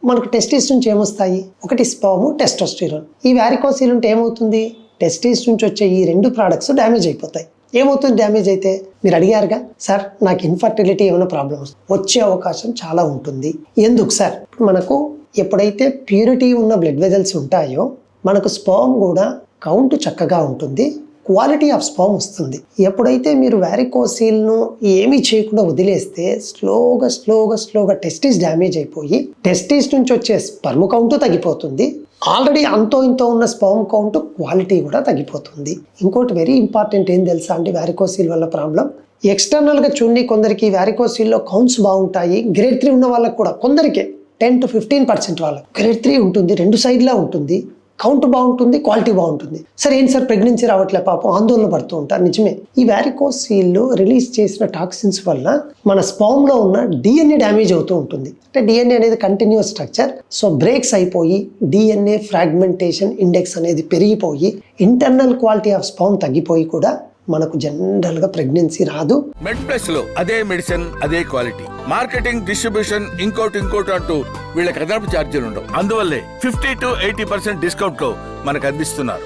మనకు టెస్టిస్ నుంచి ఏమొస్తాయి? ఒకటి స్పర్మ్, టెస్టోస్టిరాన్. ఈ వారికోసిల్ ఉంటే ఏమవుతుంది? టెస్టిస్ నుంచి వచ్చే ఈ 2 ప్రోడక్ట్స్ డ్యామేజ్ అయిపోతాయి. ఏమవుతుంది డ్యామేజ్ అయితే? మీరు అడిగారుగా, సార్ నాకు ఇన్ఫర్టిలిటీ ఏమైనా ప్రాబ్లమ్స్ వచ్చే అవకాశం చాలా ఉంటుంది. ఎందుకు సార్? మనకు ఎప్పుడైతే ప్యూరిటీ ఉన్న బ్లడ్ వెజల్స్ ఉంటాయో మనకు స్పర్మ్ కూడా కౌంట్ చక్కగా ఉంటుంది, క్వాలిటీ ఆఫ్ స్పర్మ్ వస్తుంది. ఎప్పుడైతే మీరు వారికోసిల్ను ఏమీ చేయకుండా వదిలేస్తే స్లోగా టెస్టిస్ డ్యామేజ్ అయిపోయి టెస్టిస్ నుంచి వచ్చే స్పర్మ్ కౌంట్ తగ్గిపోతుంది. ఆల్రెడీ అంతో ఇంతో ఉన్న స్పర్మ్ కౌంట్ క్వాలిటీ కూడా తగ్గిపోతుంది. ఇంకోటి వెరీ ఇంపార్టెంట్ ఏం తెలుసా అండి వారికోసిల్ వల్ల ప్రాబ్లం? ఎక్స్టర్నల్గా చూడండి, కొందరికి వారికోసిల్లో కౌంట్స్ బాగుంటాయి. గ్రేడ్ 3 ఉన్న వాళ్ళకి కూడా కొందరికే 10 to 15% వాళ్ళకి గ్రేడ్ 3 ఉంటుంది, 2 సైడ్లా ఉంటుంది, కౌంట్ బాగుంటుంది, క్వాలిటీ బాగుంటుంది. సరే ఏంటి సార్ ప్రెగ్నెన్సీ రావట్లే పాపం ఆందోళన పడుతూ ఉంటారు. నిజమే, ఈ వారికోసిల్లో రిలీజ్ చేసిన టాక్సిన్స్ వల్ల మన స్పర్మ్ లో ఉన్న డిఎన్ఏ డ్యామేజ్ అవుతూ ఉంటుంది. అంటే డిఎన్ఏ అనేది కంటిన్యూస్ స్ట్రక్చర్, సో బ్రేక్స్ అయిపోయి డిఎన్ఏ ఫ్రాగ్మెంటేషన్ ఇండెక్స్ అనేది పెరిగిపోయి ఇంటర్నల్ క్వాలిటీ ఆఫ్ స్పర్మ్ తగ్గిపోయి కూడా మనకు జనరల్ గా ప్రెగ్నెన్సీ రాదు. మెడ్ ప్లస్ లో అదే మెడిసిన్, అదే క్వాలిటీ, మార్కెటింగ్, డిస్ట్రిబ్యూషన్, ఇంకోటి అంటూ వీళ్ళకి అదనపు ఛార్జీలు ఉండవు. అందువల్లే 50 to 80% డిస్కౌంట్ లో మనకు అందిస్తున్నారు.